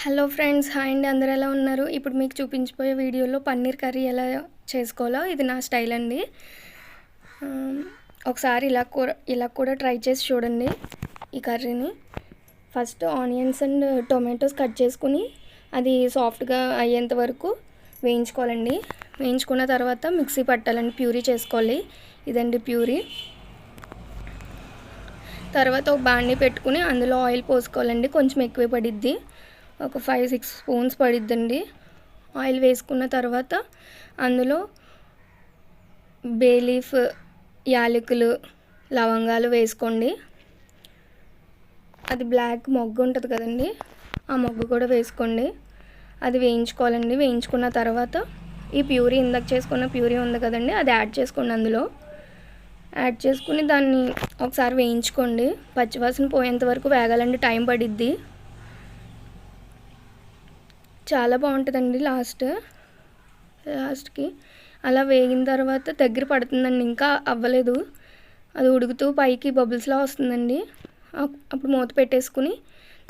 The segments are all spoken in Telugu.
హలో ఫ్రెండ్స్, హాయ్ అండి. అందరూ ఎలా ఉన్నారు? ఇప్పుడు మీకు చూపించబోయే వీడియోలో పన్నీర్ కర్రీ ఎలా చేసుకోవాలో ఇది నా స్టైల్ అండి. ఒకసారి ఇలా కూడా ట్రై చేసి చూడండి ఈ కర్రీని. First onions and tomatoes cut చేసుకుని అది సాఫ్ట్గా అయ్యేంత వరకు వేయించుకోవాలండి. వేయించుకున్న తర్వాత మిక్సీ పట్టాలండి, ప్యూరీ చేసుకోవాలి. ఇదండి ప్యూరీ. తర్వాత ఒక బాండీ పెట్టుకుని అందులో ఆయిల్ పోసుకోవాలండి. కొంచెం ఎక్కువే పడిద్ది, ఒక 5-6 స్పూన్స్ పడిద్దండి. ఆయిల్ వేసుకున్న తర్వాత అందులో బే లీఫ్, యాలకులు, లవంగాలు వేసుకోండి. అది బ్లాక్ మొగ్గు ఉంటుంది కదండి, ఆ మొగ్గు కూడా వేసుకోండి. అది వేయించుకోవాలండి. వేయించుకున్న తర్వాత ఈ ప్యూరీ, ఇందాక చేసుకున్న ప్యూరీ ఉంది కదండి, అది యాడ్ చేసుకోండి. అందులో యాడ్ చేసుకుని దాన్ని ఒకసారి వేయించుకోండి. పచ్చివాసన పోయేంత వరకు వేగాలండి, టైం పడిద్ది. చాలా బాగుంటుందండి. లాస్ట్కి అలా వేగిన తర్వాత దగ్గర పడుతుందండి, ఇంకా అవ్వలేదు, అది ఉడుకుతూ పైకి బబుల్స్లా వస్తుందండి. అప్పుడు మూత పెట్టేసుకుని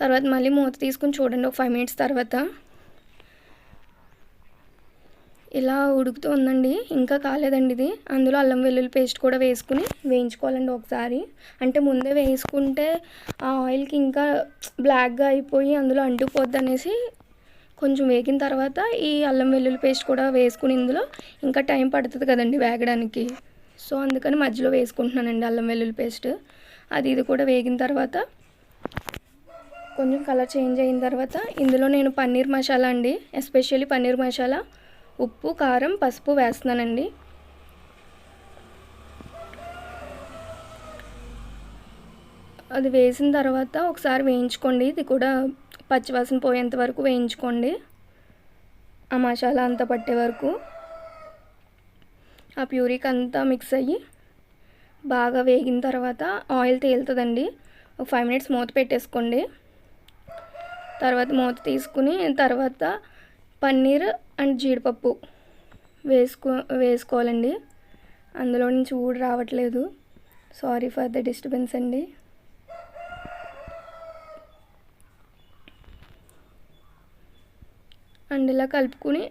తర్వాత మళ్ళీ మూత తీసుకుని చూడండి ఒక 5 మినిట్స్ తర్వాత. ఇలా ఉడుకుతూ ఉందండి, ఇంకా కాలేదండి ఇది. అందులో అల్లం వెల్లుల్లి పేస్ట్ కూడా వేసుకుని వేయించుకోవాలండి ఒకసారి. అంటే ముందే వేసుకుంటే ఆ ఆయిల్కి ఇంకా బ్లాక్గా అయిపోయి అందులో అంటుకుపోద్ది అనేసి కొంచెం వేగిన తర్వాత ఈ అల్లం వెల్లుల్లి పేస్ట్ కూడా వేసుకుని ఇందులో ఇంకా టైం పడుతుంది కదండి వేగడానికి. సో అందుకని మధ్యలో వేసుకుంటున్నానండి అల్లం వెల్లుల్లి పేస్ట్. ఇది కూడా వేగిన తర్వాత కొంచెం కలర్ చేంజ్ అయిన తర్వాత ఇందులో నేను పన్నీర్ మసాలా అండి, ఎస్పెషల్లీ పన్నీర్ మసాలా, ఉప్పు, కారం, పసుపు వేస్తున్నానండి. అది వేసిన తర్వాత ఒకసారి వేయించుకోండి. ఇది కూడా పచ్చివాసన పోయేంత వరకు వేయించుకోండి, ఆ మసాలా అంతా పట్టే వరకు. ఆ ప్యూరీకి అంతా మిక్స్ అయ్యి బాగా వేగిన తర్వాత ఆయిల్ తేలుతుందండి. ఒక 5 మినిట్స్ మూత పెట్టేసుకోండి. తర్వాత మూత తీసుకుని తర్వాత పన్నీర్ అండ్ జీడిపప్పు వేసుకోవాలండి. అందులో నుంచి ఊడి రావట్లేదు, సారీ ఫర్ ద డిస్టర్బెన్స్ అండి. అండ్ ఇలా కలుపుకుని,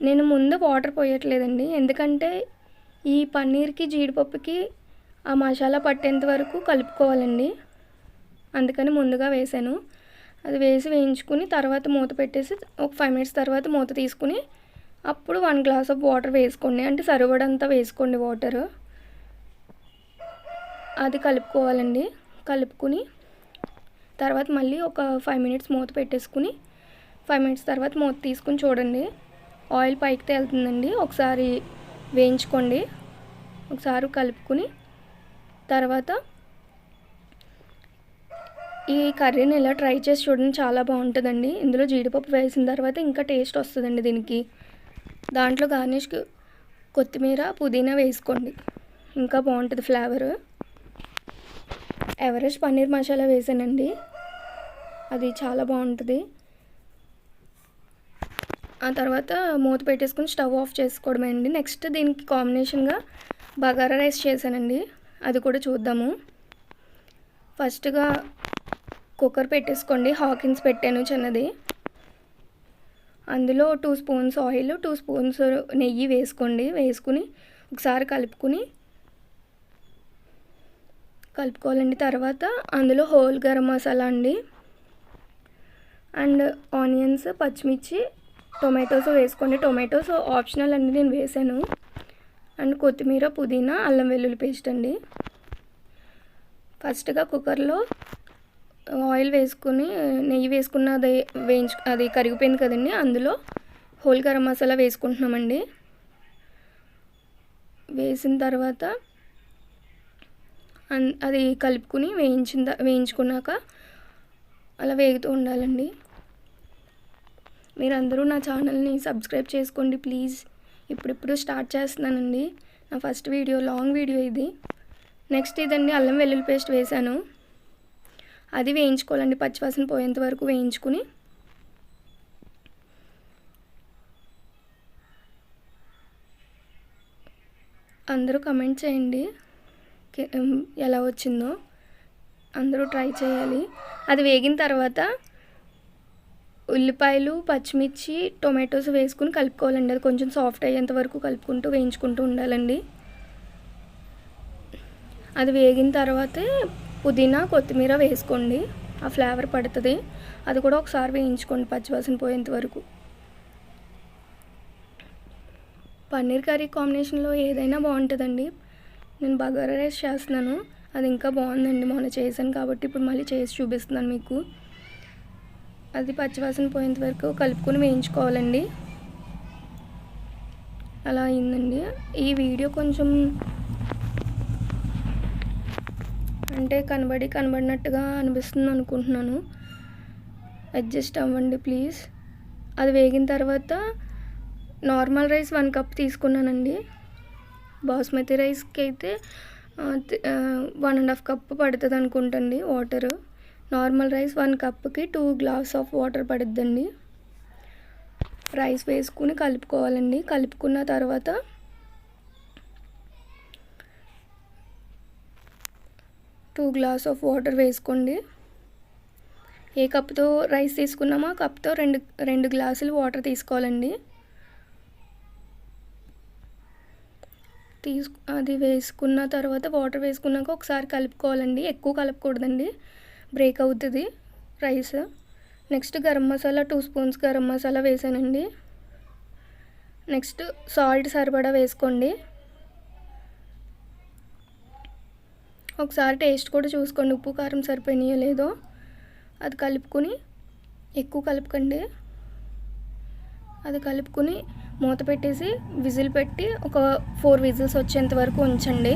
నేను ముందు వాటర్ పోయట్లేదండి, ఎందుకంటే ఈ పన్నీర్కి జీడిపప్పుకి ఆ మసాలా పట్టేంత వరకు కలుపుకోవాలండి, అందుకని ముందుగా వేసాను. అది వేసి వేయించుకుని తర్వాత మూత పెట్టేసి ఒక 5 మినిట్స్ తర్వాత మూత తీసుకుని అప్పుడు 1 గ్లాస్ ఆఫ్ వాటర్ వేసుకోండి. అంటే సరిపడంతా వేసుకోండి వాటర్. అది కలుపుకోవాలండి. కలుపుకుని తర్వాత మళ్ళీ ఒక 5 మినిట్స్ మూత పెట్టేసుకుని 5 మినిట్స్ తర్వాత మూత తీసుకుని చూడండి, ఆయిల్ పైకి తేలుతుందండి. ఒకసారి వేయించుకోండి, ఒకసారి కలుపుకుని తర్వాత ఈ కర్రీని ఇలా ట్రై చేసి చూడండి, చాలా బాగుంటుందండి. ఇందులో జీడిపప్పు వేసిన తర్వాత ఇంకా టేస్ట్ వస్తుందండి దీనికి. దాంట్లో గార్నిష్కి కొత్తిమీర, పుదీనా వేసుకోండి, ఇంకా బాగుంటుంది ఫ్లేవర్. ఎవరెస్ట్ పన్నీర్ మసాలా వేసానండి, అది చాలా బాగుంటుంది. ఆ తర్వాత మూత పెట్టేసుకుని స్టవ్ ఆఫ్ చేసుకోవడమే అండి. నెక్స్ట్ దీనికి కాంబినేషన్గా బగారా రైస్ చేశానండి, అది కూడా చూద్దాము. ఫస్ట్గా కుక్కర్ పెట్టేసుకోండి. హాకిన్స్ పెట్టాను చిన్నది. అందులో 2 స్పూన్స్ ఆయిల్, 2 స్పూన్స్ నెయ్యి వేసుకోండి. వేసుకుని ఒకసారి కలుపుకోవాలండి. తర్వాత అందులో హోల్ గరం మసాలా అండి, అండ్ ఆనియన్స్, పచ్చిమిర్చి, టొమాటోస్ వేసుకోండి. టొమాటోస్ ఆప్షనల్ అండి, నేను వేసాను. అండ్ కొత్తిమీర, పుదీనా, అల్లం వెల్లుల్లి పేస్ట్ అండి. ఫస్ట్గా కుక్కర్లో ఆయిల్ వేసుకుని నెయ్యి వేసుకున్నది అది కరిగిపోయింది కదండి, అందులో హోల్ గరం మసాలా వేసుకుంటున్నామండి. వేసిన తర్వాత అది కలుపుకుని వేయించుకున్నాక అలా వేగుతూ ఉండాలండి. మీరందరూ నా ఛానల్ని సబ్స్క్రైబ్ చేసుకోండి ప్లీజ్. ఇప్పుడు స్టార్ట్ చేస్తున్నానండి, నా ఫస్ట్ వీడియో, లాంగ్ వీడియో ఇది. నెక్స్ట్ ఇదండి, అల్లం వెల్లుల్లి పేస్ట్ వేసాను, అది వేయించుకోవాలండి, పచ్చివాసన పోయేంత వరకు వేయించుకుని అందరూ కమెంట్ చేయండి ఎలా వచ్చిందో, అందరూ ట్రై చేయాలి. అది వేగిన తర్వాత ఉల్లిపాయలు, పచ్చిమిర్చి, టొమాటోస్ వేసుకుని కలుపుకోవాలండి. అది కొంచెం సాఫ్ట్ అయ్యేంత వరకు కలుపుకుంటూ వేయించుకుంటూ ఉండాలండి. అది వేగిన తర్వాతే పుదీనా, కొత్తిమీర వేసుకోండి. ఆ ఫ్లేవర్ పడుతుంది. అది కూడా ఒకసారి వేయించుకోండి పచ్చివాసన పోయేంత వరకు. పన్నీర్ కర్రీ కాంబినేషన్లో ఏదైనా బాగుంటుందండి. నేను బగారా రైస్ చేస్తున్నాను, అది ఇంకా బాగుందండి. మొన్న చేశాను కాబట్టి ఇప్పుడు మళ్ళీ చేసి చూపిస్తున్నాను మీకు. అది పచ్చివాసన పోయేంత వరకు కలుపుకొని వేయించుకోవాలండి. అలా అయిందండి. ఈ వీడియో కొంచెం అంటే కనబడినట్టుగా అనిపిస్తుంది అనుకుంటున్నాను. అడ్జస్ట్ అవ్వండి ప్లీజ్. అది వేగిన తర్వాత నార్మల్ రైస్ 1 కప్ తీసుకున్నానండి. బాస్మతి రైస్కి అయితే 1.5 కప్ పడుతుంది అనుకుంటండి వాటర్. నార్మల్ రైస్ 1 కప్కి 2 గ్లాస్ ఆఫ్ వాటర్ పడుద్దండి. రైస్ వేసుకుని కలుపుకోవాలండి. కలుపుకున్న తర్వాత టూ గ్లాస్ ఆఫ్ వాటర్ వేసుకోండి. ఏ కప్తో రైస్ తీసుకున్నామో ఆ కప్తో రెండు గ్లాసులు వాటర్ తీసుకోవాలండి. అది వేసుకున్న తర్వాత వాటర్ వేసుకున్నాక ఒకసారి కలుపుకోవాలండి. ఎక్కువ కలపకూడదండి, బ్రేక్ అవుతుంది rice. Next garam masala 2 spoons garam masala వేసానండి. నెక్స్ట్ సాల్ట్ సరిపడా వేసుకోండి. ఒకసారి టేస్ట్ కూడా చూసుకోండి, ఉప్పు కారం సరిపోయినాయో లేదో. అది కలుపుకొని, ఎక్కువ కలుపుకండి. అది కలుపుకొని మూత పెట్టేసి విజిల్ పెట్టి ఒక 4 విజిల్స్ వచ్చేంత వరకు ఉంచండి.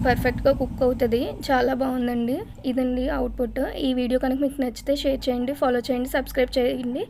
పర్ఫెక్ట్గా కుక్ అవుతుంది. చాలా బాగుందండి. ఇదండి అవుట్పుట్. ఈ వీడియో కనుక మీకు నచ్చితే షేర్ చేయండి, ఫాలో చేయండి, సబ్స్క్రైబ్ చేయండి.